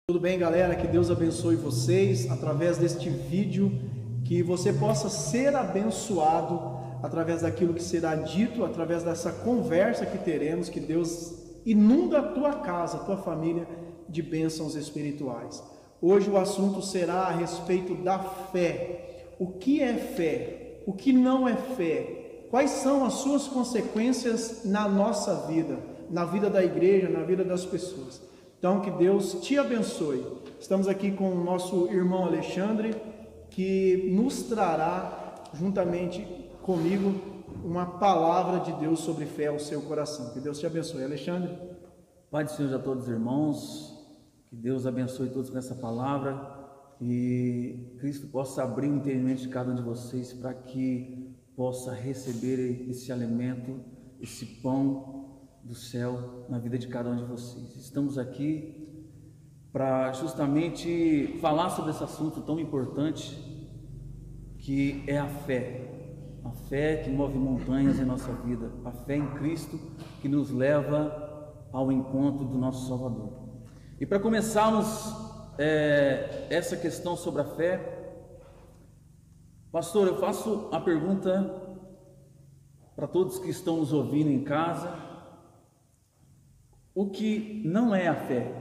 Tudo bem, galera? Que Deus abençoe vocês através deste vídeo, que você possa ser abençoado através daquilo que será dito, através dessa conversa que teremos, que Deus inunda a tua casa, a tua família de bênçãos espirituais. Hoje o assunto será a respeito da fé. O que é fé? O que não é fé? Quais são as suas consequências na nossa vida, na vida da igreja, na vida das pessoas? Então, que Deus te abençoe. Estamos aqui com o nosso irmão Alexandre, que nos trará, juntamente comigo, uma palavra de Deus sobre fé ao seu coração. Que Deus te abençoe. Alexandre. Pai do Senhor a todos os irmãos, que Deus abençoe todos com essa palavra e Cristo possa abrir o entendimento de cada um de vocês para que possa receber esse alimento, esse pão do céu na vida de cada um de vocês. Estamos aqui para justamente falar sobre esse assunto tão importante que é a fé que move montanhas em nossa vida, a fé em Cristo que nos leva ao encontro do nosso Salvador. E para começarmos essa questão sobre a fé, pastor, eu faço a pergunta para todos que estão nos ouvindo em casa: o que não é a fé?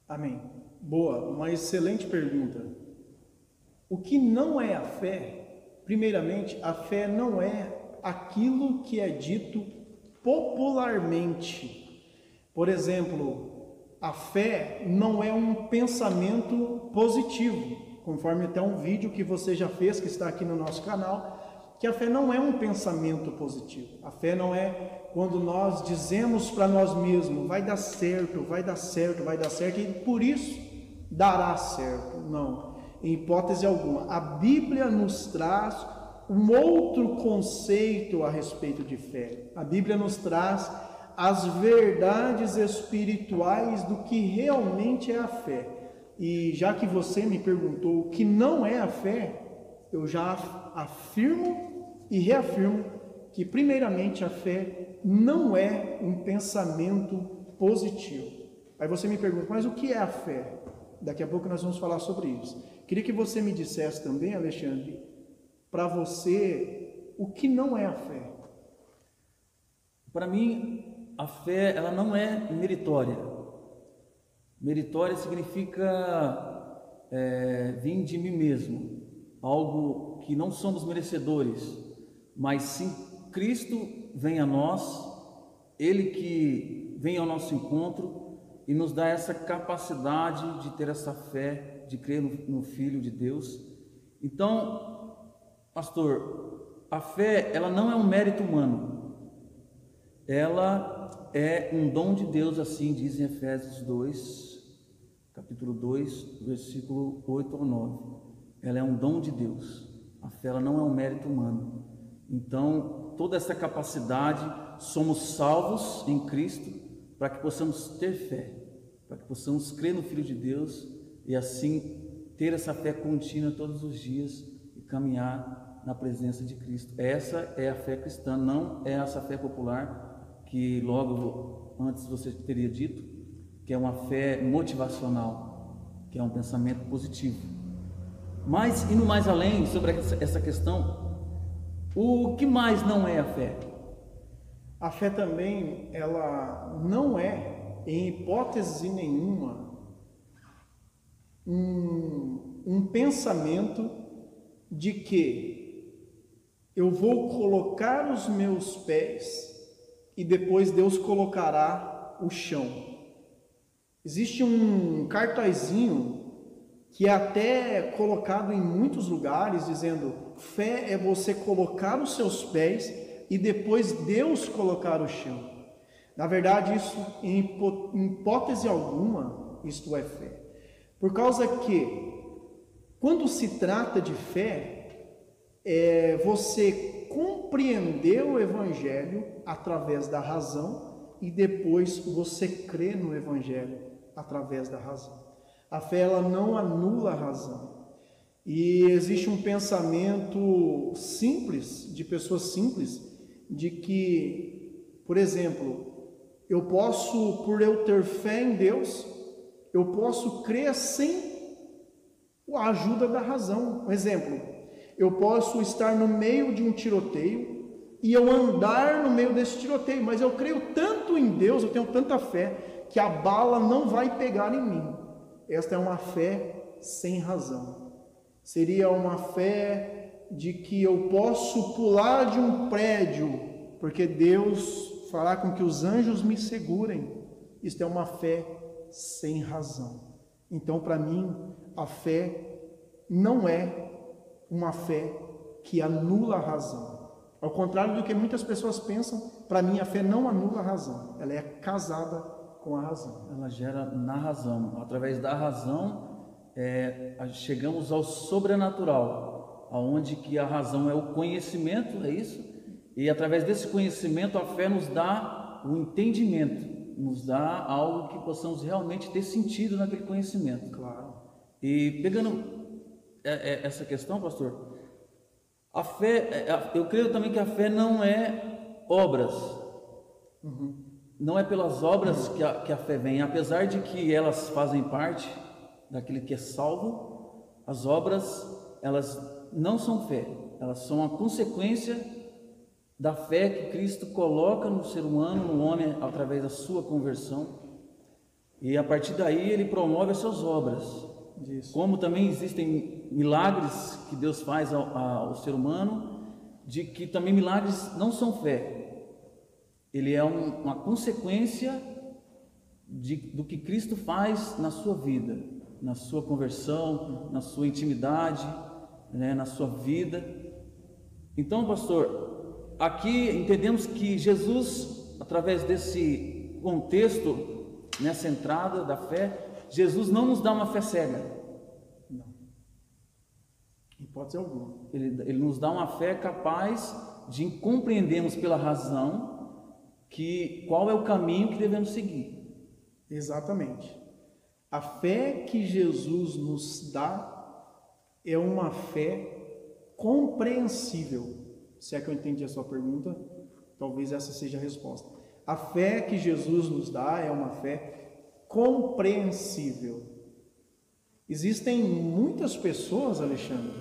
Amém. Boa, uma excelente pergunta. O que não é a fé? Primeiramente, a fé não é aquilo que é dito popularmente. Por exemplo, a fé não é um pensamento positivo, conforme até um vídeo que você já fez, que está aqui no nosso canal, que a fé não é um pensamento positivo. A fé não é quando nós dizemos para nós mesmos, vai dar certo, vai dar certo, vai dar certo, e por isso dará certo. Não, em hipótese alguma. A Bíblia nos traz um outro conceito a respeito de fé. A Bíblia nos traz as verdades espirituais do que realmente é a fé. E já que você me perguntou o que não é a fé, eu já afirmo e reafirmo que, primeiramente, a fé não é um pensamento positivo. Aí você me pergunta, mas o que é a fé? Daqui a pouco nós vamos falar sobre isso. Queria que você me dissesse também, Alexandre, para você, o que não é a fé? Para mim, a fé ela não é meritória. Meritória significa vir de mim mesmo, algo que não somos merecedores, mas sim Cristo vem a nós, Ele que vem ao nosso encontro e nos dá essa capacidade de ter essa fé, de crer no Filho de Deus. Então, pastor, a fé ela não é um mérito humano, ela é um dom de Deus, assim diz em Efésios 2, capítulo 2, versículo 8 ao 9. Ela é um dom de Deus. A fé ela não é um mérito humano. Então, toda essa capacidade, somos salvos em Cristo para que possamos ter fé, para que possamos crer no Filho de Deus e assim ter essa fé contínua todos os dias e caminhar na presença de Cristo. Essa é a fé cristã, não é essa fé popular que logo antes você teria dito, que é uma fé motivacional, que é um pensamento positivo. Mas, indo mais além sobre essa questão, o que mais não é a fé? A fé também, ela não é, em hipótese nenhuma, um pensamento de que eu vou colocar os meus pés e depois Deus colocará o chão. Existe um cartazinho que é até colocado em muitos lugares, dizendo: fé é você colocar os seus pés e depois Deus colocar o chão. Na verdade, isso, em hipótese alguma, isto é fé. Por causa que, quando se trata de fé, é você compreender o Evangelho através da razão e depois você crê no Evangelho através da razão. A fé ela não anula a razão. E existe um pensamento simples, de pessoas simples, de que, por exemplo, eu posso, por eu ter fé em Deus, eu posso crer sem a ajuda da razão. Um exemplo, eu posso estar no meio de um tiroteio e eu andar no meio desse tiroteio, mas eu creio tanto em Deus, eu tenho tanta fé, que a bala não vai pegar em mim. Esta é uma fé sem razão. Seria uma fé de que eu posso pular de um prédio, porque Deus fará com que os anjos me segurem. Isto é uma fé sem razão. Então, para mim, a fé não é uma fé que anula a razão. Ao contrário do que muitas pessoas pensam, para mim a fé não anula a razão. Ela é casada com a razão. Ela gera na razão. Através da razão, chegamos ao sobrenatural, aonde que a razão é o conhecimento, é isso? E através desse conhecimento, a fé nos dá o entendimento, nos dá algo que possamos realmente ter sentido naquele conhecimento. Claro. E pegando essa questão, pastor, a fé, eu creio também que a fé não é obras. Não é pelas obras que a fé vem, apesar de que elas fazem parte daquele que é salvo. As obras, elas não são fé, elas são a consequência da fé que Cristo coloca no ser humano, no homem, através da sua conversão. E a partir daí ele promove as suas obras. Isso. Como também existem milagres que Deus faz ao ser humano, de que também milagres não são fé. Ele é uma consequência do que Cristo faz na sua vida, na sua conversão, na sua intimidade, né, na sua vida. Então, pastor, aqui entendemos que Jesus, através desse contexto, nessa entrada da fé, Jesus não nos dá uma fé cega. Não. Em hipótese alguma. Ele nos dá uma fé capaz de compreendermos pela razão qual é o caminho que devemos seguir. Exatamente. A fé que Jesus nos dá é uma fé compreensível. Se é que eu entendi a sua pergunta, talvez essa seja a resposta. A fé que Jesus nos dá é uma fé compreensível. Existem muitas pessoas, Alexandre,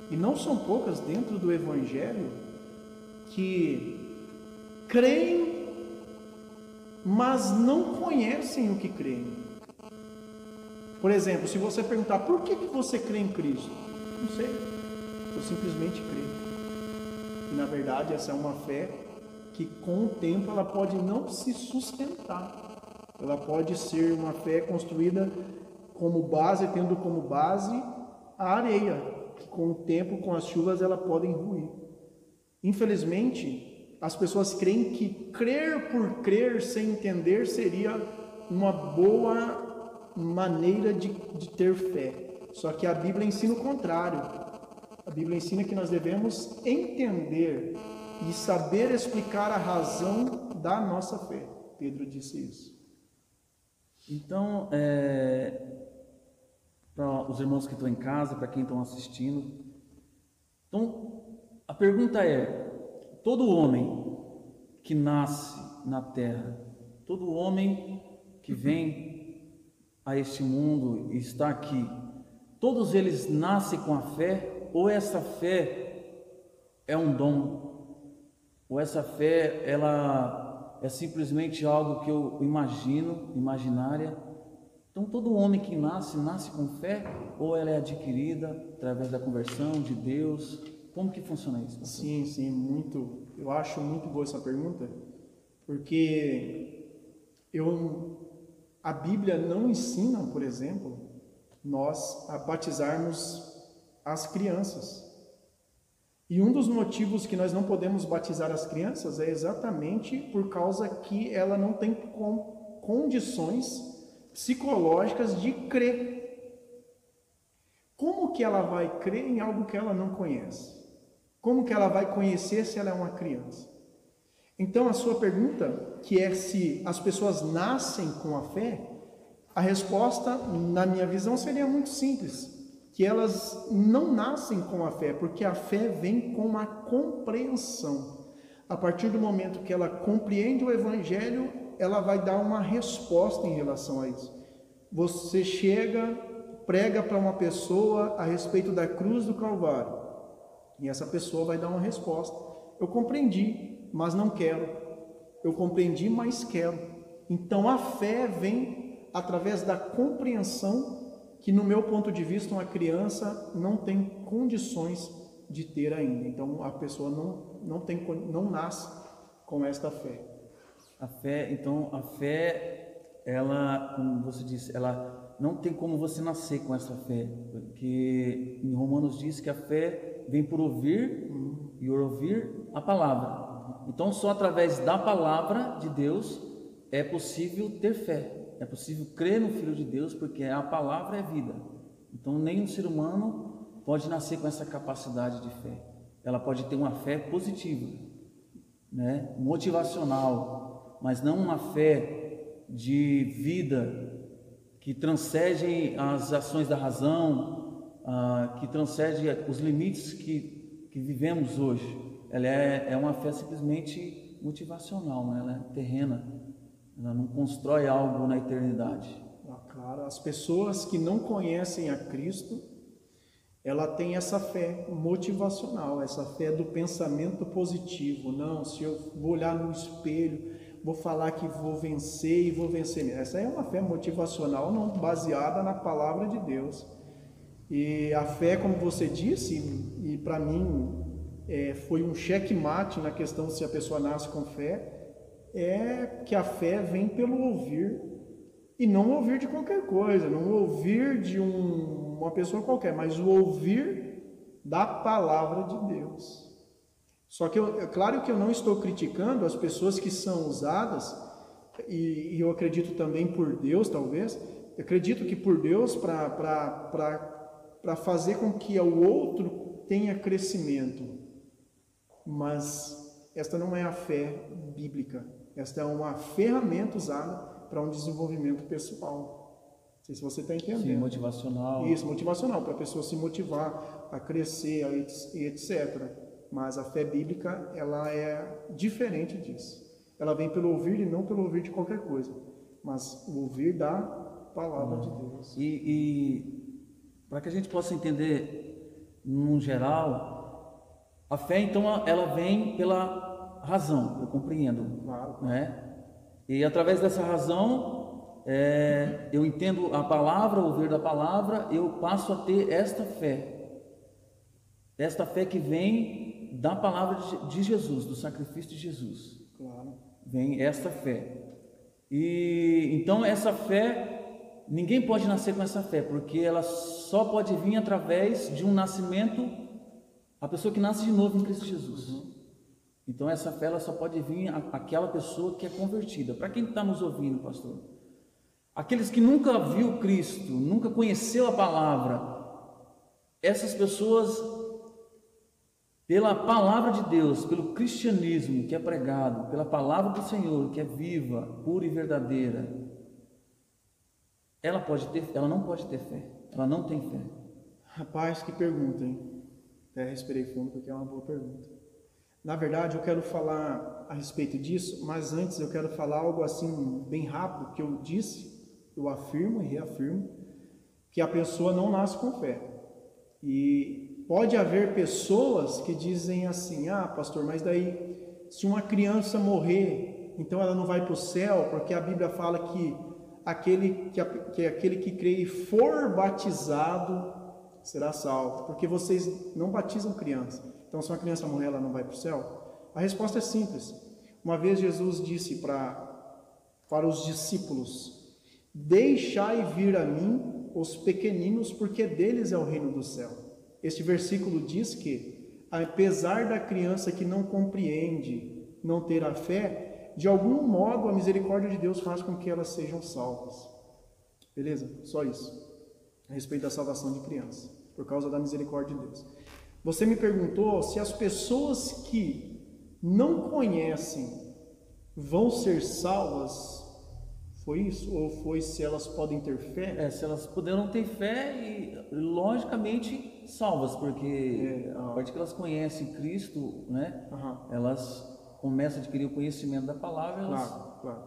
e não são poucas dentro do Evangelho, que creem, mas não conhecem o que creem. Por exemplo, se você perguntar, por que você crê em Cristo? Não sei, eu simplesmente creio. E na verdade essa é uma fé que com o tempo ela pode não se sustentar. Ela pode ser uma fé construída como base, tendo como base a areia, que com o tempo, com as chuvas, ela podem ruir. Infelizmente, as pessoas creem que crer por crer sem entender seria uma boa maneira de ter fé. Só que a Bíblia ensina o contrário. A Bíblia ensina que nós devemos entender e saber explicar a razão da nossa fé. Pedro disse isso. Então, para os irmãos que estão em casa, para quem estão assistindo, então a pergunta é: todo homem que nasce na terra, todo homem que vem a este mundo e está aqui, todos eles nascem com a fé, ou essa fé é um dom, ou essa fé ela é simplesmente algo que eu imagino, imaginária? Então todo homem que nasce com fé, ou ela é adquirida através da conversão de Deus? Como que funciona isso, pastor? Sim, muito. Eu acho muito boa essa pergunta, porque a Bíblia não ensina, por exemplo, nós a batizarmos as crianças. E um dos motivos que nós não podemos batizar as crianças é exatamente por causa que ela não tem condições psicológicas de crer. Como que ela vai crer em algo que ela não conhece? Como que ela vai conhecer se ela é uma criança? Então, a sua pergunta, que é se as pessoas nascem com a fé, a resposta, na minha visão, seria muito simples, que elas não nascem com a fé, porque a fé vem com uma compreensão. A partir do momento que ela compreende o Evangelho, ela vai dar uma resposta em relação a isso. você chega, prega para uma pessoa a respeito da cruz do Calvário, e essa pessoa vai dar uma resposta. Eu compreendi, mas não quero. Eu compreendi, mas quero. Então a fé vem através da compreensão que, no meu ponto de vista, uma criança não tem condições de ter ainda. Então a pessoa não nasce com esta fé. A fé, ela, como você disse, ela não tem como você nascer com essa fé, porque em Romanos diz que a fé vem por ouvir e ouvir a palavra. Então só através da palavra de Deus é possível ter fé. É possível crer no Filho de Deus, porque a palavra é vida. Então nenhum ser humano pode nascer com essa capacidade de fé. Ela pode ter uma fé positiva, né? Motivacional, mas não uma fé de vida que transcende as ações da razão, que transcende os limites que vivemos hoje. Ela é uma fé simplesmente motivacional, né? Ela é terrena. Ela não constrói algo na eternidade. Claro, as pessoas que não conhecem a Cristo, ela tem essa fé motivacional, essa fé do pensamento positivo. Não, se eu vou olhar no espelho, vou falar que vou vencer e vou vencer. Essa é uma fé motivacional, não baseada na palavra de Deus. E a fé, como você disse, e para mim foi um checkmate na questão se a pessoa nasce com fé, é que a fé vem pelo ouvir, e não ouvir de qualquer coisa, não ouvir de uma pessoa qualquer, mas o ouvir da palavra de Deus. Só que é claro que eu não estou criticando as pessoas que são usadas, e eu acredito também por Deus, talvez, eu acredito que por Deus para fazer com que o outro tenha crescimento, mas esta não é a fé bíblica. Esta é uma ferramenta usada para um desenvolvimento pessoal. Não sei se você está entendendo. Sim, motivacional. Isso, motivacional, para a pessoa se motivar a crescer e etc. Mas a fé bíblica, ela é diferente disso. Ela vem pelo ouvir e não pelo ouvir de qualquer coisa, mas o ouvir da palavra de Deus. E para que a gente possa entender, num geral, a fé, então, ela vem pela razão, eu compreendo, Claro. né? E através dessa razão, eu entendo a palavra, ouvir da palavra, eu passo a ter esta fé que vem da palavra de Jesus, do sacrifício de Jesus. Claro. Vem esta fé. E então essa fé, ninguém pode nascer com essa fé, porque ela só pode vir através de um nascimento, a pessoa que nasce de novo em Cristo Jesus. Então essa fé ela só pode vir àquela pessoa que é convertida. Para quem está nos ouvindo, pastor? Aqueles que nunca viu Cristo, nunca conheceu a palavra, essas pessoas, pela palavra de Deus, pelo cristianismo que é pregado, pela palavra do Senhor que é viva, pura e verdadeira, ela não pode ter fé, ela não tem fé. Rapaz, que pergunta, hein? Até respirei fundo porque é uma boa pergunta. Na verdade, eu quero falar a respeito disso, mas antes eu quero falar algo assim bem rápido que eu disse, eu afirmo e reafirmo, que a pessoa não nasce com fé. E pode haver pessoas que dizem assim: ah, pastor, mas daí se uma criança morrer, então ela não vai para o céu, porque a Bíblia fala que aquele que crê e for batizado será salvo, porque vocês não batizam criança. Então, se uma criança morrer, ela não vai para o céu? A resposta é simples. Uma vez Jesus disse para os discípulos: deixai vir a mim os pequeninos, porque deles é o reino do céu. Este versículo diz que, apesar da criança que não compreende, não ter a fé, de algum modo a misericórdia de Deus faz com que elas sejam salvas. Beleza? Só isso. A respeito da salvação de criança, por causa da misericórdia de Deus. Você me perguntou se as pessoas que não conhecem vão ser salvas. Foi isso? Ou foi se elas podem ter fé? Se elas puderam ter fé e, logicamente, salvas, porque a partir que elas conhecem Cristo, né? Elas começam a adquirir o conhecimento da palavra. Claro.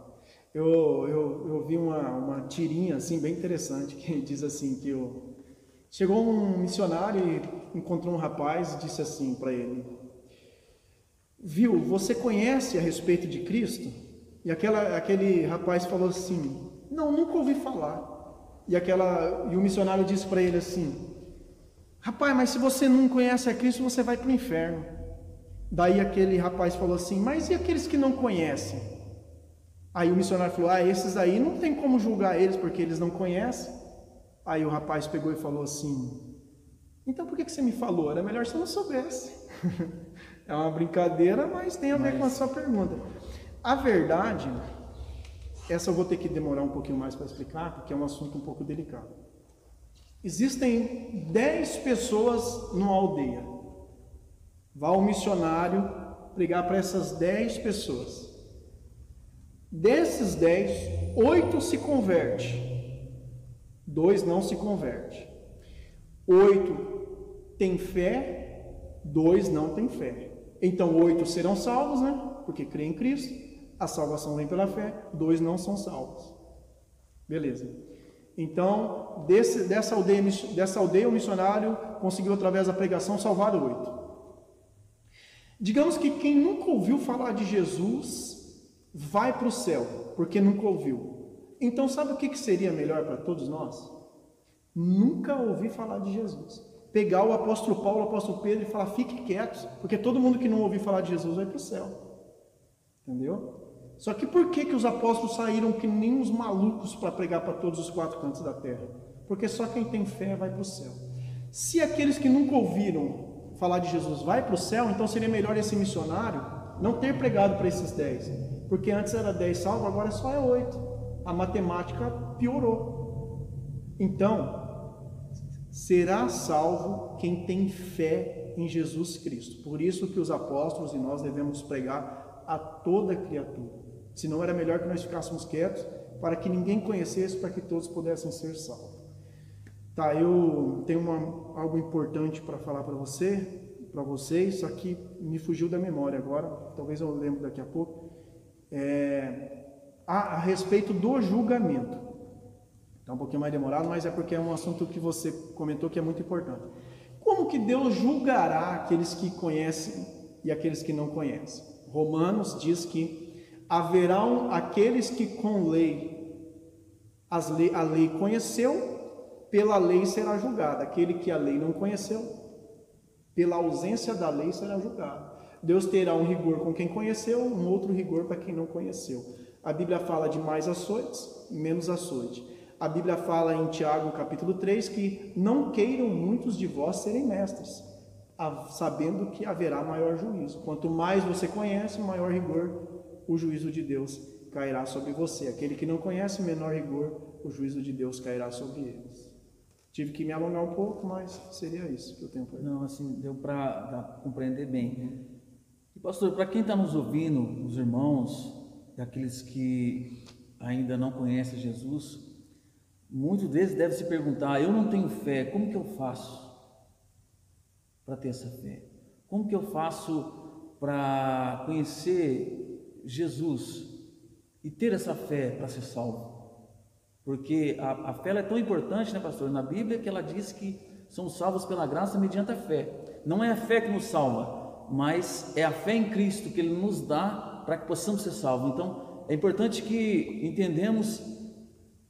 Eu vi uma tirinha assim bem interessante que diz assim que chegou um missionário e encontrou um rapaz e disse assim para ele: viu, você conhece a respeito de Cristo? E aquele rapaz falou assim: não, nunca ouvi falar. E o missionário disse para ele assim: rapaz, mas se você não conhece a Cristo, você vai para o inferno. Daí aquele rapaz falou assim: mas e aqueles que não conhecem? Aí o missionário falou: esses aí não tem como julgar eles porque eles não conhecem. Aí o rapaz pegou e falou assim: então por que você me falou? Era melhor se eu não soubesse. É uma brincadeira, mas tem a ver com a sua pergunta. A verdade, essa eu vou ter que demorar um pouquinho mais para explicar, porque é um assunto um pouco delicado. Existem 10 pessoas numa aldeia. Vá o missionário pregar para essas 10 pessoas. Desses 10, 8 se converte, 2 não se converte. 8 tem fé, 2 não tem fé. Então 8 serão salvos, né? Porque creem em Cristo. A salvação vem pela fé. 2 não são salvos. Beleza. Então, dessa aldeia o missionário conseguiu, através da pregação, salvar 8. Digamos que quem nunca ouviu falar de Jesus vai para o céu, porque nunca ouviu. Então, sabe o que seria melhor para todos nós? Nunca ouvir falar de Jesus. Pegar o apóstolo Paulo, o apóstolo Pedro e falar: fique quietos, porque todo mundo que não ouviu falar de Jesus vai para o céu. Entendeu? Só que por que os apóstolos saíram que nem uns malucos para pregar para todos os 4 cantos da terra? Porque só quem tem fé vai para o céu. Se aqueles que nunca ouviram falar de Jesus vai para o céu, então seria melhor esse missionário não ter pregado para esses 10. Porque antes era 10 salvos, agora só é 8. A matemática piorou. Então, será salvo quem tem fé em Jesus Cristo. Por isso que os apóstolos e nós devemos pregar a toda criatura. Senão era melhor que nós ficássemos quietos, para que ninguém conhecesse, para que todos pudessem ser salvos. Tá, eu tenho algo importante para falar para vocês, só que me fugiu da memória agora, talvez eu lembre daqui a pouco. A respeito do julgamento. Está um pouquinho mais demorado, mas é porque é um assunto que você comentou que é muito importante. Como que Deus julgará aqueles que conhecem e aqueles que não conhecem? Romanos diz que haverão aqueles que com a lei conheceu, pela lei será julgado. Aquele que a lei não conheceu, pela ausência da lei será julgado. Deus terá um rigor com quem conheceu, um outro rigor para quem não conheceu. A Bíblia fala de mais açoites, menos açoite. A Bíblia fala em Tiago, capítulo 3, que não queiram muitos de vós serem mestres, sabendo que haverá maior juízo. Quanto mais você conhece, maior rigor o juízo de Deus cairá sobre você. Aquele que não conhece, menor rigor, o juízo de Deus cairá sobre eles. Tive que me alongar um pouco, mas seria isso que eu tenho para dizer. Não, assim, deu para compreender bem. E pastor, para quem está nos ouvindo, os irmãos, e aqueles que ainda não conhecem Jesus, muitos deles devem se perguntar: eu não tenho fé, como que eu faço para ter essa fé? Como que eu faço para conhecer Jesus e ter essa fé para ser salvo? Porque a fé ela é tão importante, né, pastor? Na Bíblia que ela diz que somos salvos pela graça mediante a fé. Não é a fé que nos salva, mas é a fé em Cristo que Ele nos dá para que possamos ser salvos. Então, é importante que entendemos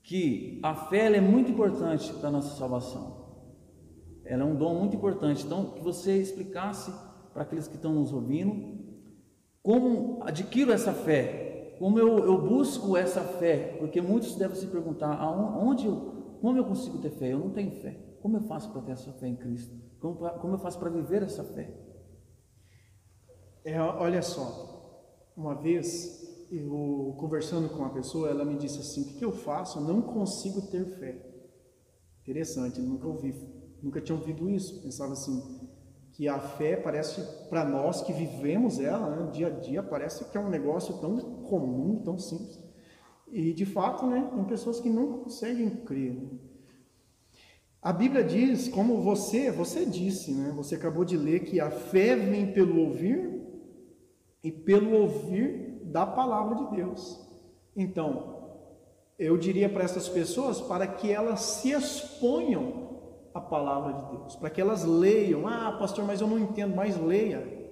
que a fé ela é muito importante para a nossa salvação. Ela é um dom muito importante. Então, que você explicasse para aqueles que estão nos ouvindo como adquiro essa fé, como eu busco essa fé, porque muitos devem se perguntar: como eu consigo ter fé? Eu não tenho fé. Como eu faço para ter essa fé em Cristo? Como eu faço para viver essa fé? Olha só, uma vez eu conversando com uma pessoa, ela me disse assim: o que eu faço? Eu não consigo ter fé. Interessante, nunca tinha ouvido isso. Pensava assim, que a fé parece, para nós que vivemos ela, né, dia a dia, parece que é um negócio tão comum, tão simples. E de fato, né, tem pessoas que não conseguem crer. Né? A Bíblia diz, como você disse, né, você acabou de ler, que a fé vem pelo ouvir e pelo ouvir da palavra de Deus. Então, eu diria para essas pessoas para que elas se exponham à palavra de Deus, para que elas leiam. Ah, pastor, mas eu não entendo, mas leia.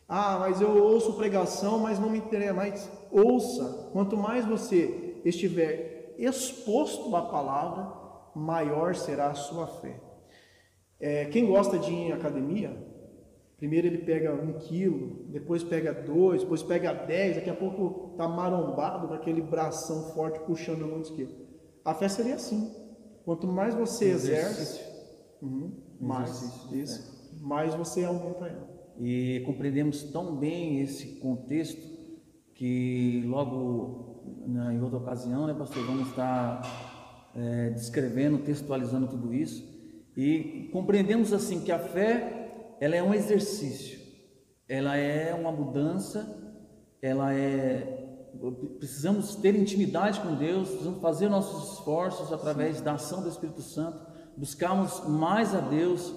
Ah, mas eu ouço pregação, mas não me interessa, mas ouça. Quanto mais você estiver exposto à palavra, maior será a sua fé. Quem gosta de ir em academia, primeiro ele pega 1 quilo, depois pega 2, depois pega 10, daqui a pouco está marombado com aquele bração forte puxando muitos quilos. A fé seria assim. Quanto mais você exerce, mais você aumenta ela. E compreendemos tão bem esse contexto que logo em outra ocasião, né, pastor, vamos estar descrevendo, textualizando tudo isso, e compreendemos assim que a fé, ela é um exercício, ela é uma mudança, precisamos ter intimidade com Deus, precisamos fazer nossos esforços através da ação do Espírito Santo, buscarmos mais a Deus,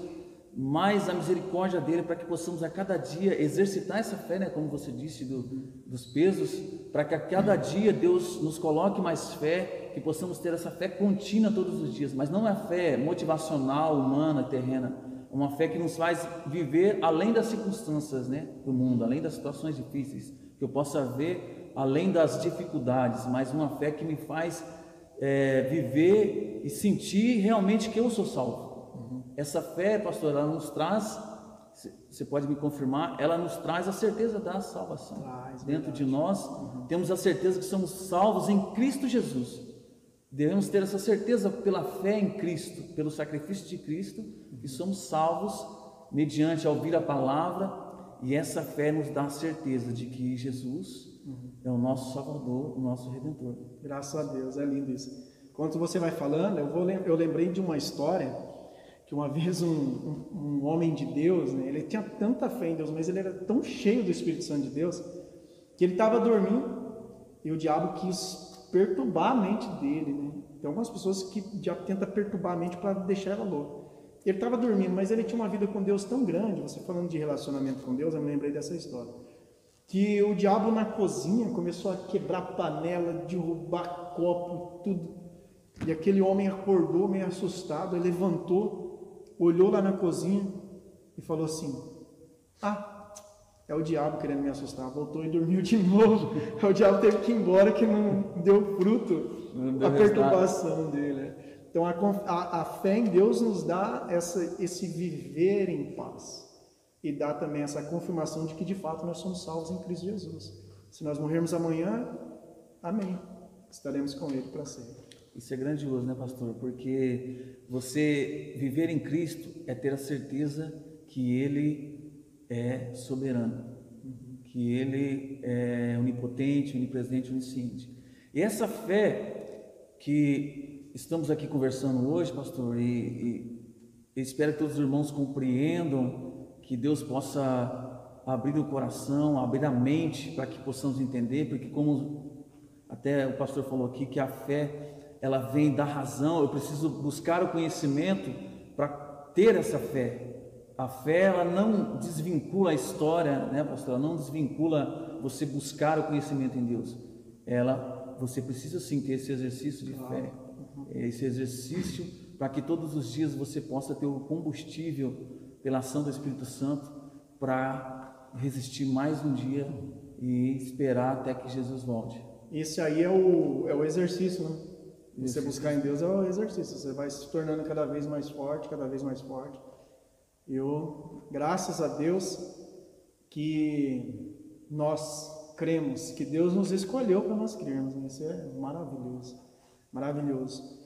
mais a misericórdia dele, para que possamos a cada dia exercitar essa fé, né, como você disse, dos pesos, para que a cada dia Deus nos coloque mais fé, que possamos ter essa fé contínua todos os dias, mas não é a fé motivacional, humana, terrena, uma fé que nos faz viver além das circunstâncias, né, do mundo, além das situações difíceis, que eu possa ver além das dificuldades, mas uma fé que me faz viver e sentir realmente que eu sou salvo. Essa fé, pastor, ela nos traz, você pode me confirmar, ela nos traz a certeza da salvação. Dentro de nós, temos a certeza que somos salvos em Cristo Jesus. Devemos ter essa certeza pela fé em Cristo, pelo sacrifício de Cristo, que somos salvos mediante ouvir a palavra, e essa fé nos dá a certeza de que Jesus é o nosso Salvador, o nosso Redentor. Graças a Deus, é lindo isso. Enquanto você vai falando, eu lembrei de uma história que uma vez um homem de Deus, né, ele tinha tanta fé em Deus, mas ele era tão cheio do Espírito Santo de Deus, que ele estava dormindo e o diabo quis perturbar a mente dele, né? Tem algumas pessoas que o diabo tenta perturbar a mente para deixar ela louca. Ele estava dormindo, mas ele tinha uma vida com Deus tão grande. Você falando de relacionamento com Deus, eu me lembrei dessa história, que o diabo na cozinha começou a quebrar panela, derrubar copo, tudo, e aquele homem acordou meio assustado, ele levantou, olhou lá na cozinha e falou assim: é o diabo querendo me assustar. Voltou e dormiu de novo. O diabo teve que ir embora, que não deu fruto a perturbação dele. Então a fé em Deus nos dá esse viver em paz, e dá também essa confirmação de que de fato nós somos salvos em Cristo Jesus. Se nós morrermos amanhã, amém, estaremos com Ele para sempre. Isso é grandioso, né, pastor? Porque você viver em Cristo é ter a certeza que Ele é soberano, que Ele é onipotente, onipresente, onisciente. E essa fé que estamos aqui conversando hoje, pastor, e espero que todos os irmãos compreendam, que Deus possa abrir o coração, abrir a mente, para que possamos entender, porque como até o pastor falou aqui, que a fé ela vem da razão, eu preciso buscar o conhecimento para ter essa fé. A fé, ela não desvincula a história, né, pastor? Ela não desvincula você buscar o conhecimento em Deus. Você precisa sim ter esse exercício de fé, esse exercício para que todos os dias você possa ter o combustível pela ação do Espírito Santo para resistir mais um dia e esperar até que Jesus volte. Esse aí é o exercício, né? Você buscar em Deus é o exercício, você vai se tornando cada vez mais forte, cada vez mais forte. Graças a Deus que nós cremos, que Deus nos escolheu para nós crermos, né? Isso é maravilhoso, maravilhoso.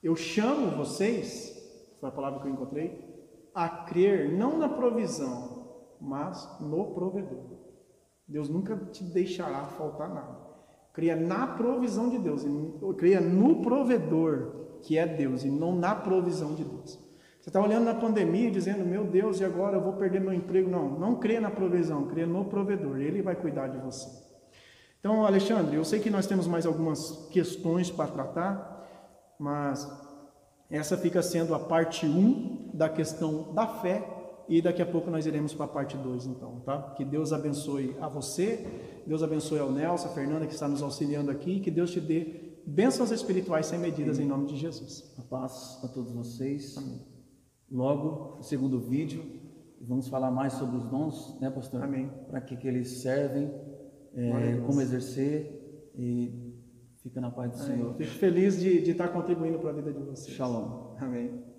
Eu chamo vocês, foi a palavra que eu encontrei, a crer não na provisão, mas no provedor. Deus nunca te deixará faltar nada. Creia na provisão de Deus, creia no provedor, que é Deus, e não na provisão de Deus. Você está olhando na pandemia e dizendo: meu Deus, e agora eu vou perder meu emprego? Não creia na provisão, creia no provedor, Ele vai cuidar de você. Então, Alexandre, eu sei que nós temos mais algumas questões para tratar, mas essa fica sendo a parte 1 da questão da fé e daqui a pouco nós iremos para a parte 2, então, tá? Que Deus abençoe a você, Deus abençoe ao Nelson, a Fernanda que está nos auxiliando aqui, que Deus te dê bênçãos espirituais sem medidas, em nome de Jesus. A paz a todos vocês. Amém. Logo, no segundo vídeo, vamos falar mais sobre os dons, né, pastor? Amém. Para que eles servem, como exercer, e fica na paz do Senhor. Fico feliz de estar contribuindo para a vida de vocês. Shalom. Amém.